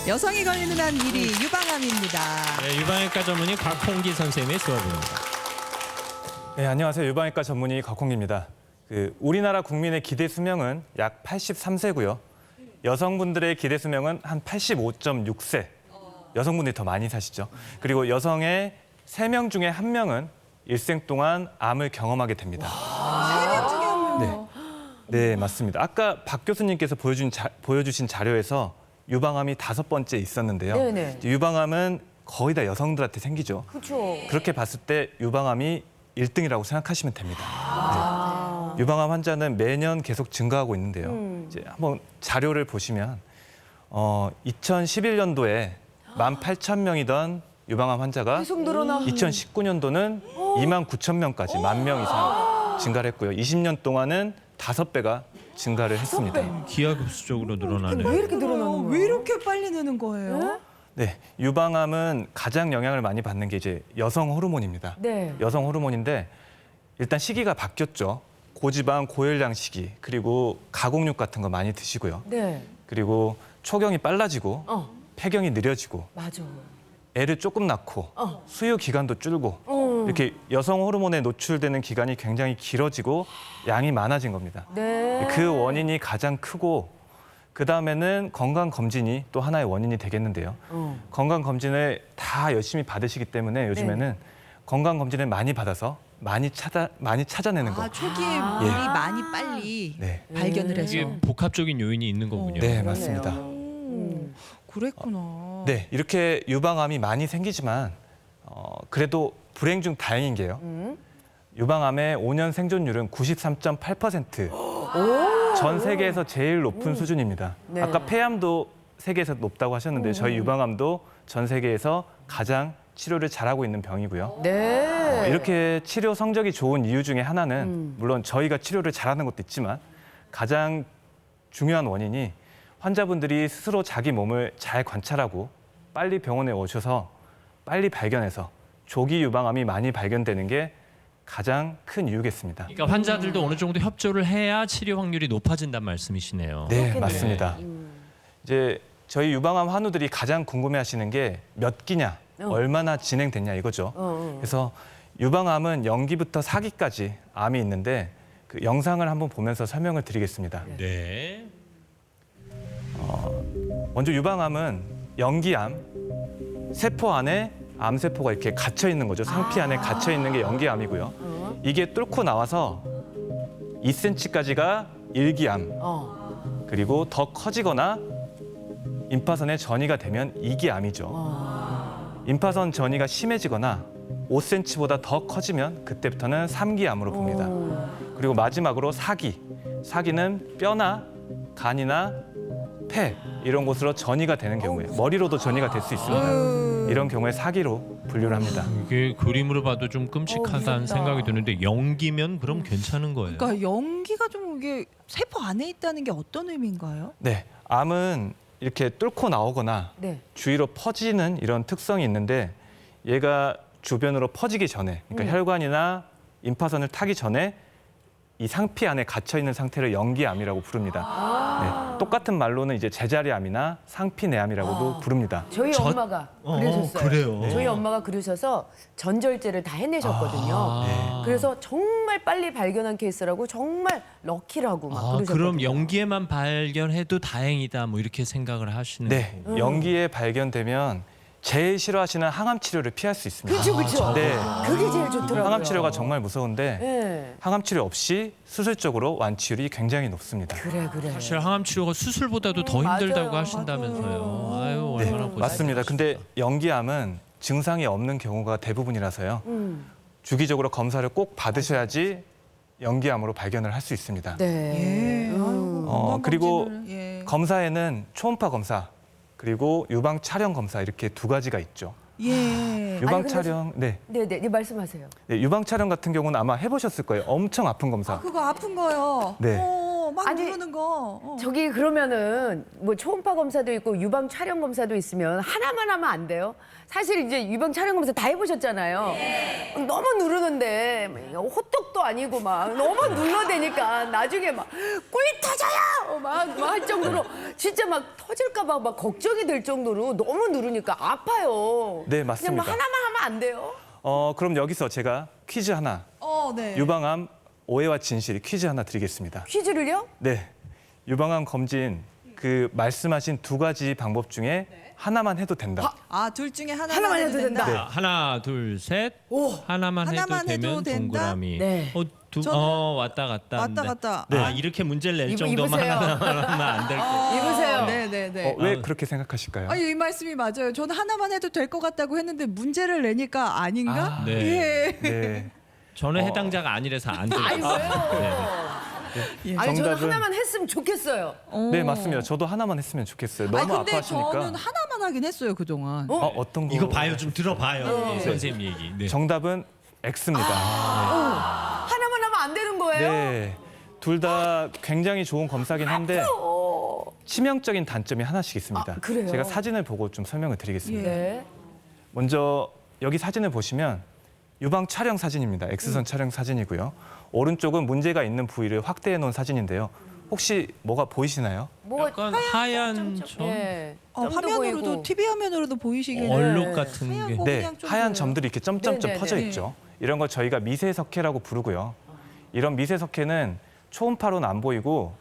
여성이 걸리는 한 1위 유방암입니다. 네, 유방외과 전문의 곽홍기 선생님의 수업입니다. 네, 안녕하세요. 유방외과 전문의 곽홍기입니다. 우리나라 국민의 기대 수명은 약 83세고요. 여성분들의 기대 수명은 한 85.6세. 여성분들이 더 많이 사시죠. 그리고 여성의 3명 중에 1명은 일생 동안 암을 경험하게 됩니다. 3명 중에 한 명. 네, 맞습니다. 아까 박 교수님께서 보여주신 자료에서 유방암이 5번째 있었는데요. 네네. 유방암은 거의 다 여성들한테 생기죠. 그렇죠. 그렇게 봤을 때 유방암이 1등이라고 생각하시면 됩니다. 네. 유방암 환자는 매년 계속 증가하고 있는데요. 이제 한번 자료를 보시면 2011년도에 18,000명이던 유방암 환자가 계속 늘어나. 2019년도는 29,000명까지 10,000명 이상 증가를 했고요. 20년 동안은 5배가 증가를 했습니다. 기하급수적으로 늘어나네요. 왜 이렇게 늘어나는 거예요? 왜 이렇게 빨리 느는 거예요? 네, 유방암은 가장 영향을 많이 받는 게 이제 여성 호르몬입니다. 네. 여성 호르몬인데 일단 시기가 바뀌었죠. 고지방, 고열량 시기, 그리고 가공육 같은 거 많이 드시고요. 네. 그리고 초경이 빨라지고 폐경이 느려지고 맞아. 애를 조금 낳고 수유 기간도 줄고 이렇게 여성 호르몬에 노출되는 기간이 굉장히 길어지고 양이 많아진 겁니다. 네. 그 원인이 가장 크고 그다음에는 건강검진이 또 하나의 원인이 되겠는데요. 건강검진을 다 열심히 받으시기 때문에 요즘에는 건강검진을 많이 받아서 많이 찾아내는 거. 초기에 물이 많이 빨리 네. 발견을 해서. 이게 복합적인 요인이 있는 거군요. 네, 맞습니다. 그랬구나. 네, 이렇게 유방암이 많이 생기지만 그래도 불행 중 다행인 게요. 유방암의 5년 생존율은 93.8%. 전 세계에서 제일 높은 수준입니다. 네. 아까 폐암도 세계에서 높다고 하셨는데 저희 유방암도 전 세계에서 가장 치료를 잘하고 있는 병이고요. 네. 이렇게 치료 성적이 좋은 이유 중에 하나는 물론 저희가 치료를 잘하는 것도 있지만 가장 중요한 원인이 환자분들이 스스로 자기 몸을 잘 관찰하고 빨리 병원에 오셔서 빨리 발견해서 조기 유방암이 많이 발견되는 게 가장 큰 이유겠습니다. 그러니까 환자들도 어느 정도 협조를 해야 치료 확률이 높아진다는 말씀이시네요. 네, 그렇겠네요. 맞습니다. 이제 저희 유방암 환우들이 가장 궁금해하시는 게 몇 기냐, 얼마나 진행됐냐 이거죠. 그래서 유방암은 0기부터 4기까지 암이 있는데 그 영상을 한번 보면서 설명을 드리겠습니다. 네. 먼저 유방암은 0기암, 세포 안에 암세포가 이렇게 갇혀 있는 거죠. 상피 안에 갇혀 있는 게 0기암이고요. 이게 뚫고 나와서 2cm까지가 1기암, 그리고 더 커지거나 임파선에 전이가 되면 2기암이죠. 임파선 전이가 심해지거나 5cm보다 더 커지면 그때부터는 3기암으로 봅니다. 그리고 마지막으로 4기. 4기는 뼈나 간이나 폐 이런 곳으로 전이가 되는 경우에 머리로도 전이가 될 수 있습니다. 이런 경우에 4기로 분류를 합니다. 이게 그림으로 봐도 좀 끔찍하다는 무섭다. 생각이 드는데 연기면 그럼 괜찮은 거예요. 그러니까 연기가 좀 이게 세포 안에 있다는 게 어떤 의미인가요? 네, 암은 이렇게 뚫고 나오거나 네. 주위로 퍼지는 이런 특성이 있는데 얘가 주변으로 퍼지기 전에 그러니까 혈관이나 임파선을 타기 전에 이 상피 안에 갇혀 있는 상태를 연기암이라고 부릅니다. 네, 똑같은 말로는 이제 제자리암이나 상피내암이라고도 부릅니다. 저희 엄마가 그러셨어요. 그래요? 저희 엄마가 그러셔서 전절제를 다 해내셨거든요. 그래서 정말 빨리 발견한 케이스라고 정말 럭키라고 막 그러셨거든요. 그럼 연기에만 발견해도 다행이다 뭐 이렇게 생각을 하시는 네, 거고. 연기에 발견되면 제일 싫어하시는 항암 치료를 피할 수 있습니다. 그렇죠, 그렇죠. 네, 그게 제일 좋더라고요. 항암 치료가 정말 무서운데 네. 항암 치료 없이 수술적으로 완치율이 굉장히 높습니다. 그래. 사실 항암 치료가 수술보다도 더 힘들다고 맞아요. 하신다면서요. 아유, 네, 얼마나 고생. 맞습니다. 근데 연기암은 증상이 없는 경우가 대부분이라서요. 주기적으로 검사를 꼭 받으셔야지 연기암으로 발견을 할 수 있습니다. 네. 그리고 예. 검사에는 초음파 검사 그리고 유방 촬영 검사 이렇게 2가지가 있죠. 예. 유방 근데 촬영, 네, 말씀하세요. 유방 촬영 같은 경우는 아마 해보셨을 거예요. 엄청 아픈 검사. 그거 아픈 거요. 네. 막 아니, 누르는 거. 저기 그러면은 뭐 초음파 검사도 있고 유방 촬영 검사도 있으면 하나만 하면 안 돼요? 사실 이제 유방 촬영 검사 다 해보셨잖아요. 너무 누르는데 호떡도 아니고 막 너무 눌러대니까 나중에 막 꿀 터져요 막 할 정도로 진짜 막 터질까봐 막 걱정이 될 정도로 너무 누르니까 아파요. 네, 그냥 뭐 맞습니다. 하나만 하면 안 돼요? 그럼 여기서 제가 퀴즈 하나, 네. 유방암 오해와 진실 퀴즈 하나 드리겠습니다. 퀴즈를요? 네, 유방암 검진 그 말씀하신 두 가지 방법 중에 하나만 해도 된다. 둘 중에 하나만 하나만 해도 해도 된다. 된다. 자, 하나, 둘, 셋. 오. 하나만 해도 하나만 해도 되면 된다? 동그라미. 네. 왔다 갔다. 왔다 하는데. 갔다. 아, 이렇게 문제를 낼 정도만 입으세요. 하면 안 될 거. 입으세요. 네네네. 왜 그렇게 생각하실까요? 아니 이 말씀이 맞아요. 저는 하나만 해도 될 것 같다고 했는데 문제를 내니까 아닌가? 네. 예. 네. 저는 해당자가 아니라서 안 될 아니 것 같아요. 예. 아니 저는 정답은- 하나만 했으면 좋겠어요. 네, 맞습니다. 저도 하나만 했으면 좋겠어요. 너무 아니 근데 아파하시니까. 저는 하나만 하긴 했어요 그동안. 어떤 거? 이거 봐요, 좀 들어봐요. 선생님 얘기. 네. 정답은 X입니다. 하나만 하면 안 되는 거예요? 네. 둘 다 굉장히 좋은 검사긴 한데 치명적인 단점이 하나씩 있습니다. 아, 그래요? 제가 사진을 보고 좀 설명을 드리겠습니다. 네. 먼저 여기 사진을 보시면 유방 촬영 사진입니다. X선 촬영 사진이고요. 오른쪽은 문제가 있는 부위를 확대해 놓은 사진인데요. 혹시 뭐가 보이시나요? 뭐 약간 하얀 점, 네. 점도 화면으로도 보이고. TV 화면으로도 보이시겠네요. 얼룩 같은 게. 하얀 거 네, 그냥 좀 하얀 보여요. 점들이 이렇게 점점점 네네네. 퍼져 있죠. 이런 걸 저희가 미세석회라고 부르고요. 이런 미세석회는 초음파로는 안 보이고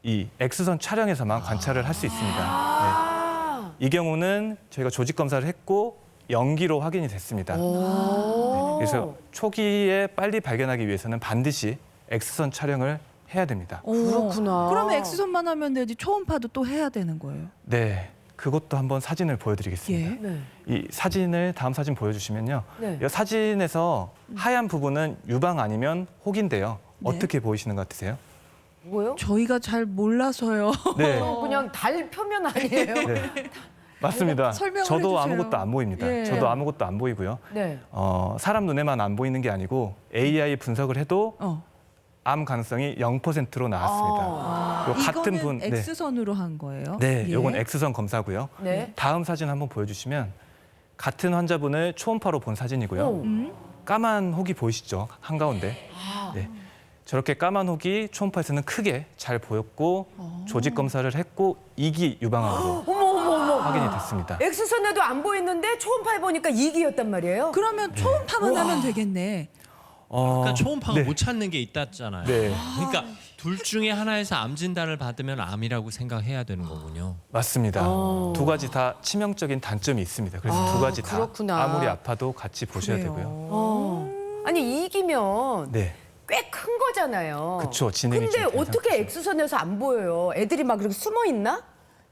이 X선 촬영에서만 관찰을 할 수 있습니다. 네. 이 경우는 저희가 조직 검사를 했고 연기로 확인이 됐습니다. 오. 그래서 초기에 빨리 발견하기 위해서는 반드시 X선 촬영을 해야 됩니다. 그렇구나. 그러면 X선만 하면 되지 초음파도 또 해야 되는 거예요. 네, 그것도 한번 사진을 보여드리겠습니다. 예. 네. 이 사진을 다음 사진 보여주시면요. 네. 이 사진에서 하얀 부분은 유방 아니면 혹인데요. 네. 어떻게 보이시는 것 같으세요? 뭐요? 저희가 잘 몰라서요. 네, 그냥 달 표면 아니에요? 네. 맞습니다. 설명을 저도 해주세요. 아무것도 안 보입니다. 예. 저도 아무것도 안 보이고요. 네. 사람 눈에만 안 보이는 게 아니고 AI 분석을 해도 암 가능성이 0%로 나왔습니다. 그리고 같은 이거는 분, 네, X선으로 한 거예요. 네, 예. 요건 X선 검사고요. 네. 다음 사진 한번 보여주시면 같은 환자분을 초음파로 본 사진이고요. 오. 까만 혹이 보이시죠? 한가운데. 네. 저렇게 까만 혹이 초음파에서는 크게 잘 보였고 조직 검사를 했고 2기 유방암으로 어머. 확인이 됐습니다. X선에도 안 보이는데 초음파에 보니까 2기였단 말이에요? 그러면 초음파만 하면 되겠네. 그러니까 초음파가 네. 못 찾는 게 있다잖아요. 네, 그러니까 둘 중에 하나에서 암 진단을 받으면 암이라고 생각해야 되는 거군요. 맞습니다. 두 가지 다 치명적인 단점이 있습니다. 그래서 두 가지 다 그렇구나. 아무리 아파도 같이 보셔야 그래요. 되고요. 아니 2기면 네, 꽤 큰 거잖아요. 그쵸, 진행이 근데 좀 어떻게 괜찮죠. X선에서 안 보여요? 애들이 막 그렇게 숨어 있나?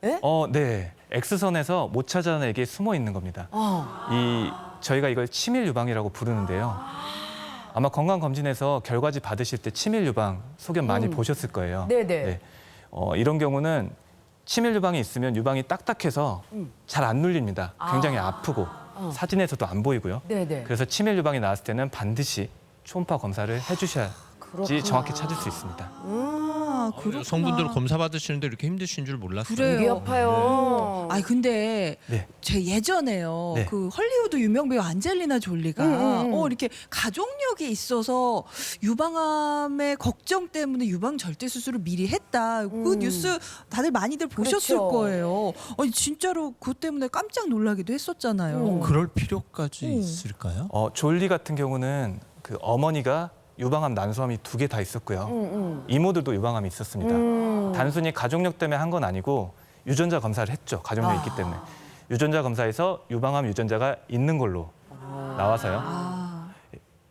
예? 네. X선에서 못 찾아내는 게 숨어 있는 겁니다. 저희가 이걸 치밀 유방이라고 부르는데요. 아마 건강검진에서 결과지 받으실 때 치밀 유방 소견 많이 보셨을 거예요. 네네. 네. 이런 경우는 치밀 유방이 있으면 유방이 딱딱해서 잘 안 눌립니다. 굉장히 아프고 사진에서도 안 보이고요. 네네. 그래서 치밀 유방이 나왔을 때는 반드시 초음파 검사를 해주셔야지 그렇구나. 정확히 찾을 수 있습니다. 그렇구나. 성분들 검사 받으시는데 이렇게 힘드신 줄 몰랐어요. 그래요. 되게 아파요. 아니 근데 네. 제 예전에요. 네. 그 헐리우드 유명 배우 안젤리나 졸리가 이렇게 가족력이 있어서 유방암의 걱정 때문에 유방 절제 수술을 미리 했다. 그 뉴스 다들 많이들 보셨을 그렇죠. 거예요. 아니 진짜로 그것 때문에 깜짝 놀라기도 했었잖아요. 그럴 필요까지 있을까요? 졸리 같은 경우는 그 어머니가 유방암 난소암이 2개 다 있었고요. 이모들도 유방암이 있었습니다. 단순히 가족력 때문에 한 건 아니고 유전자 검사를 했죠. 가족력이 있기 때문에. 유전자 검사에서 유방암 유전자가 있는 걸로 나와서요.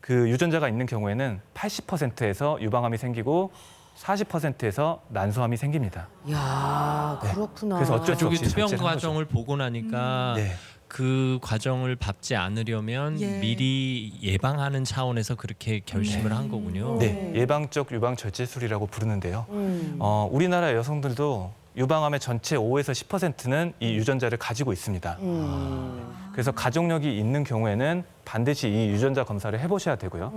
그 유전자가 있는 경우에는 80%에서 유방암이 생기고 40%에서 난소암이 생깁니다. 야 네. 그렇구나. 그래서 어쩔 수 저기 없이 투병 절제를 한 거죠. 과정을 보고 나니까 네. 그 과정을 밟지 않으려면 예. 미리 예방하는 차원에서 그렇게 결심을 한 거군요. 네, 예방적 유방 절제술이라고 부르는데요. 우리나라 여성들도 유방암의 전체 5에서 10%는 이 유전자를 가지고 있습니다. 그래서 가족력이 있는 경우에는 반드시 이 유전자 검사를 해보셔야 되고요.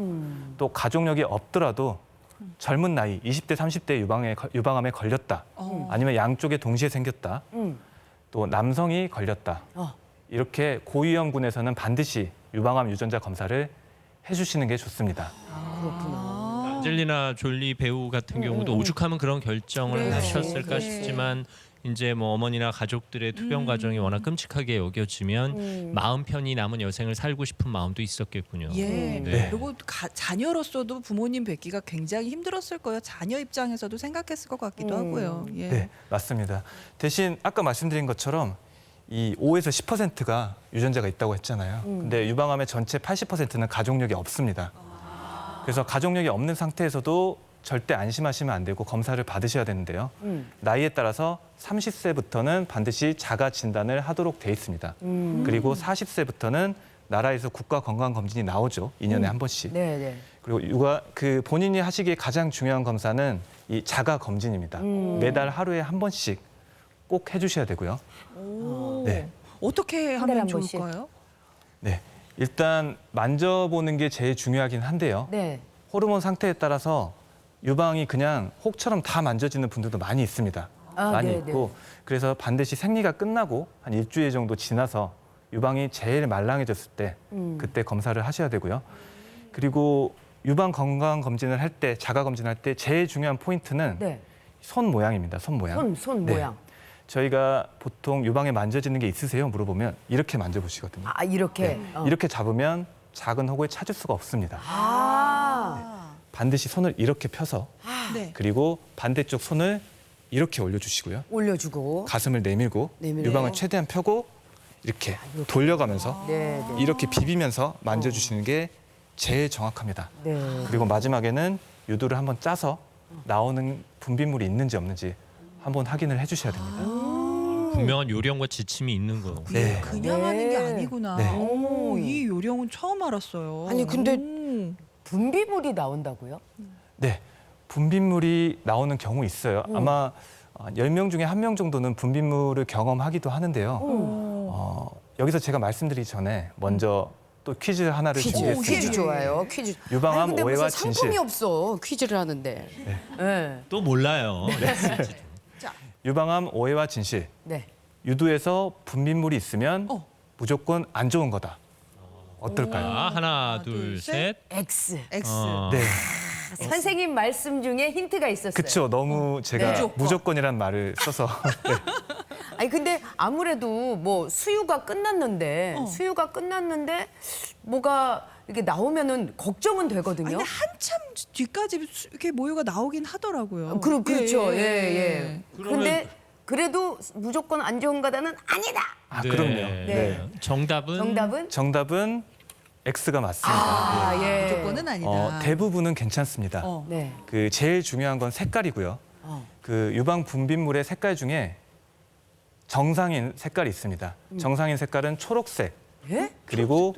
또 가족력이 없더라도 젊은 나이 20대, 30대 유방암에 걸렸다. 아니면 양쪽에 동시에 생겼다. 또 남성이 걸렸다. 이렇게 고위험군에서는 반드시 유방암 유전자 검사를 해주시는 게 좋습니다. 안젤리나 졸리 배우 같은 경우도 오죽하면 그런 결정을 그래. 하셨을까 네. 싶지만 이제 뭐 어머니나 가족들의 투병 과정이 워낙 끔찍하게 여겨지면 마음 편히 남은 여생을 살고 싶은 마음도 있었겠군요. 예. 네. 그리고 자녀로서도 부모님 뵙기가 굉장히 힘들었을 거예요. 자녀 입장에서도 생각했을 것 같기도 하고요. 예. 네, 맞습니다. 대신 아까 말씀드린 것처럼 이 5에서 10%가 유전자가 있다고 했잖아요. 근데 유방암의 전체 80%는 가족력이 없습니다. 그래서 가족력이 없는 상태에서도 절대 안심하시면 안 되고 검사를 받으셔야 되는데요. 나이에 따라서 30세부터는 반드시 자가 진단을 하도록 돼 있습니다. 그리고 40세부터는 나라에서 국가 건강 검진이 나오죠. 2년에 한 번씩. 네네. 그리고 본인이 하시기에 가장 중요한 검사는 이 자가 검진입니다. 매달 하루에 한 번씩 꼭 해주셔야 되고요. 오. 네. 어떻게 한 달에 하면 한 번씩? 좋을까요? 네, 일단 만져보는 게 제일 중요하긴 한데요. 네. 호르몬 상태에 따라서 유방이 그냥 혹처럼 다 만져지는 분들도 많이 있습니다. 많이 네, 있고 그래서 반드시 생리가 끝나고 한 일주일 정도 지나서 유방이 제일 말랑해졌을 때 그때 검사를 하셔야 되고요. 그리고 유방 건강 검진을 할 때, 자가 검진할 때 제일 중요한 포인트는 네. 손 모양입니다. 손 모양. 손 네. 모양. 저희가 보통 유방에 만져지는 게 있으세요? 물어보면 이렇게 만져보시거든요. 아, 이렇게. 네. 이렇게 잡으면 작은 혹을 찾을 수가 없습니다. 반드시 손을 이렇게 펴서 네. 그리고 반대쪽 손을 이렇게 올려주시고요. 올려주고. 가슴을 내밀고 내밀어요? 유방을 최대한 펴고 이렇게 돌려가면서 네, 네. 이렇게 비비면서 만져주시는 게 제일 정확합니다. 네. 그리고 마지막에는 유두를 한번 짜서 나오는 분비물이 있는지 없는지 한번 확인을 해주셔야 됩니다. 분명한 요령과 지침이 있는 거. 네. 그냥 네. 하는 게 아니구나. 네. 오, 이 요령은 처음 알았어요. 아니, 근데 오. 분비물이 나온다고요? 네, 분비물이 나오는 경우 있어요. 아마 10명 중에 1명 정도는 분비물을 경험하기도 하는데요. 여기서 제가 말씀드리기 전에 먼저 또 퀴즈 하나를 퀴즈 준비했습니다. 좋아요. 퀴즈. 유방암 아니, 근데 오해와 무슨 진실. 상품이 없어. 퀴즈를 하는데. 네. 또 몰라요. 유방암 오해와 진실. 네. 유두에서 분비물이 있으면 무조건 안 좋은 거다. 어떨까요? 자, 하나, 둘, 셋. X. X. 네, 선생님 말씀 중에 힌트가 있었어요. 그쵸. 너무 제가 무조건. 무조건이란 말을 써서 아니 근데 아무래도 뭐 수유가 끝났는데 뭐가 이렇게 나오면은 걱정은 되거든요. 아니, 근데 한참 뒤까지 이렇게 모유가 나오긴 하더라고요. 그렇죠. 예. 그러면- 근데 그래도 무조건 안 좋은 거다는 아니다. 아, 네. 그럼요. 네. 정답은 정답은 정답은 X가 맞습니다. 예. 무조건은 아니다. 대부분은 괜찮습니다. 네. 그 제일 중요한 건 색깔이고요. 그 유방 분비물의 색깔 중에 정상인 색깔이 있습니다. 정상인 색깔은 초록색, 예? 그리고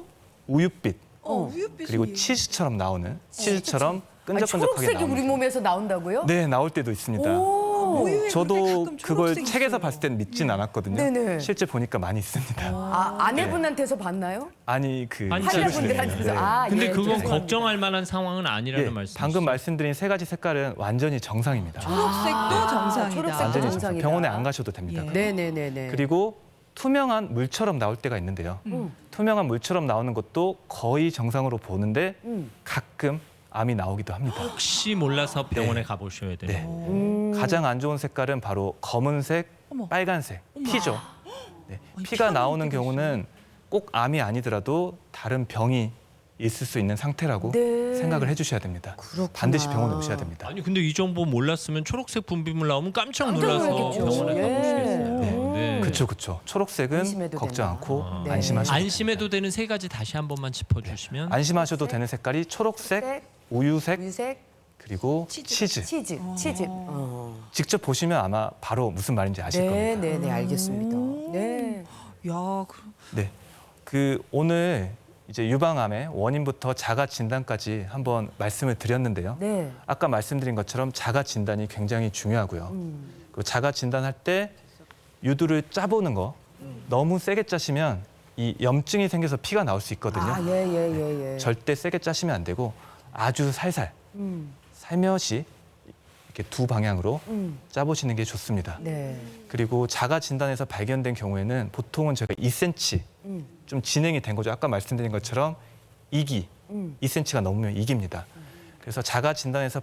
우윳빛, 우유빛이. 그리고 치즈처럼 나오는 치즈처럼 아니, 끈적끈적하게 초록색이 나오는 우리 몸에서 나온다고요? 네, 나올 때도 있습니다. 우유에 근데 저도 가끔 그걸 초록색이 책에서 있어요. 봤을 땐 믿진 않았거든요. 네네. 실제 보니까 많이 있습니다. 아, 아내분한테서 봤나요? 아니 그 아니, 환자분들한테서. 아, 근데 예, 그건 죄송합니다. 걱정할 만한 상황은 아니라는 예, 말씀. 방금 말씀드린 세 가지 색깔은 완전히 정상입니다. 초록색도 정상이다. 초록색도 완전히 정상. 정상이다. 병원에 안 가셔도 됩니다. 예. 네네네네. 그리고 투명한 물처럼 나올 때가 있는데요. 투명한 물처럼 나오는 것도 거의 정상으로 보는데 가끔 암이 나오기도 합니다. 혹시 몰라서 병원에 가보셔야 돼요. 네. 가장 안 좋은 색깔은 바로 검은색, 어머. 빨간색, 피죠. 네. 아니, 피가 피가 나오는 나올 때가 경우는 꼭 암이 아니더라도 다른 병이 있을 수 있는 상태라고 네. 생각을 해주셔야 됩니다. 그렇구나. 반드시 병원에 오셔야 됩니다. 아니 근데 이 정보 몰랐으면 초록색 분비물 나오면 깜짝 깜짝 놀라서 놀랐겠죠. 병원에 예. 가보시겠어요. 네. 그렇죠. 초록색은 안심해도 걱정 된다. 않고 네. 안심하셔도 됩니다. 안심해도 되는 세 가지 다시 한 번만 짚어주시면. 안심하셔도 되는 색깔이 초록색, 우유색, 유색, 그리고 치즈. 치즈. 직접 보시면 아마 바로 무슨 말인지 아실 겁니다. 네네네 알겠습니다. 네. 야, 그럼 네. 그 오늘 이제 유방암의 원인부터 자가 진단까지 한번 말씀을 드렸는데요. 네. 아까 말씀드린 것처럼 자가 진단이 굉장히 중요하고요. 그리고 자가 진단할 때 유두를 짜보는 거 너무 세게 짜시면 이 염증이 생겨서 피가 나올 수 있거든요. 아, 예. 절대 세게 짜시면 안 되고 아주 살살 살며시 이렇게 두 방향으로 짜보시는 게 좋습니다. 네. 그리고 자가 진단에서 발견된 경우에는 보통은 저희가 2cm 좀 진행이 된 거죠. 아까 말씀드린 것처럼 2기, 2cm가 넘으면 2기입니다. 그래서 자가 진단에서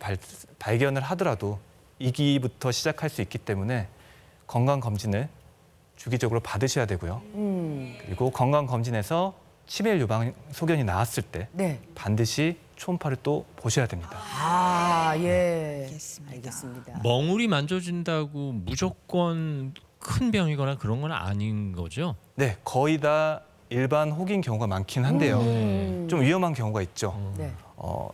발견을 하더라도 2기부터 시작할 수 있기 때문에 건강 검진을 주기적으로 받으셔야 되고요. 그리고 건강 검진에서 치매 유방 소견이 나왔을 때 네. 반드시 초음파를 또 보셔야 됩니다. 아, 예. 알겠습니다. 알겠습니다. 멍울이 만져진다고 무조건 큰 병이거나 그런 건 아닌 거죠? 네, 거의 다 일반 혹인 경우가 많긴 한데요. 좀 위험한 경우가 있죠. 네.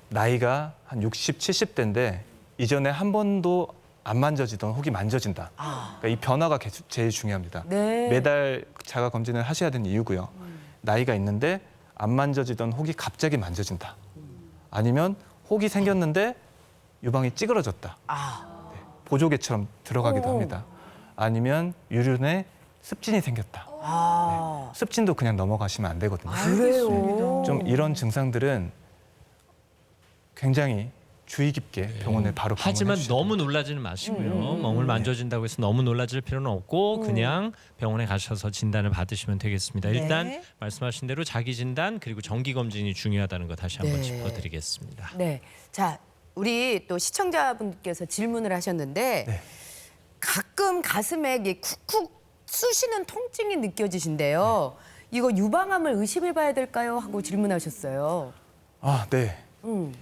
나이가 한 60, 70대인데 이전에 한 번도 안 만져지던 혹이 만져진다. 그러니까 이 변화가 제일 중요합니다. 네. 매달 자가 검진을 하셔야 되는 이유고요. 나이가 있는데 안 만져지던 혹이 갑자기 만져진다. 아니면 혹이 생겼는데 유방이 찌그러졌다. 아. 보조개처럼 들어가기도 오. 합니다. 아니면 유륜에 습진이 생겼다. 아. 습진도 그냥 넘어가시면 안 되거든요. 그래요. 좀 이런 증상들은 굉장히 주의 깊게 병원에 바로 하지만 방문해 주셔야 너무 놀라지는 마시고요. 멍을 만져진다고 해서 너무 놀라질 필요는 없고 그냥 병원에 가셔서 진단을 받으시면 되겠습니다. 네. 일단 말씀하신 대로 자기 진단 그리고 정기 검진이 중요하다는 거 다시 한번 네. 짚어드리겠습니다. 네. 자, 우리 또 시청자분께서 질문을 하셨는데 네. 가끔 가슴에 이게 쿡쿡 쑤시는 통증이 느껴지신데요. 이거 유방암을 의심해 봐야 될까요? 하고 질문하셨어요. 아, 네. 음.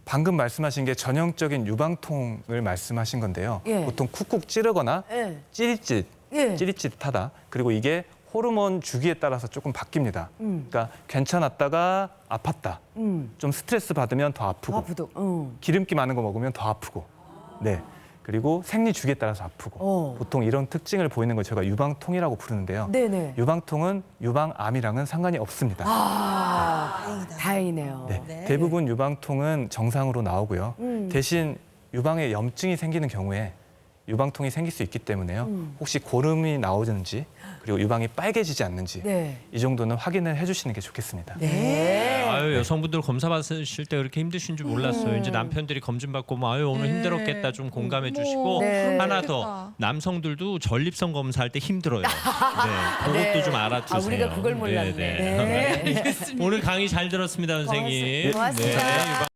방금 말씀하신 게 전형적인 유방통을 말씀하신 건데요. 예. 보통 쿡쿡 찌르거나 예. 찌릿찌릿하다. 그리고 이게 호르몬 주기에 따라서 조금 바뀝니다. 그러니까 괜찮았다가 아팠다. 좀 스트레스 받으면 더 아프고 아프도. 기름기 많은 거 먹으면 더 아프고. 네. 그리고 생리 주기에 따라서 아프고. 보통 이런 특징을 보이는 걸 제가 유방통이라고 부르는데요. 네네. 유방통은 유방암이랑은 상관이 없습니다. 아, 다행이네요. 네. 네. 대부분 유방통은 정상으로 나오고요. 대신 유방에 염증이 생기는 경우에 유방통이 생길 수 있기 때문에요. 혹시 고름이 나오는지 그리고 유방이 빨개지지 않는지 네. 이 정도는 확인을 해주시는 게 좋겠습니다. 네. 아유 여성분들 검사 받으실 때 그렇게 힘드신 줄 몰랐어요. 이제 남편들이 검진 받고 뭐 아유 오늘 힘들었겠다 좀 공감해 주시고 네. 하나 더 그렇겠다. 남성들도 전립선 검사할 때 힘들어요. 네, 그것도 네. 좀 알아두세요. 아, 우리가 그걸 몰랐네. 오늘 강의 잘 들었습니다, 선생님. 고맙습니다. 네.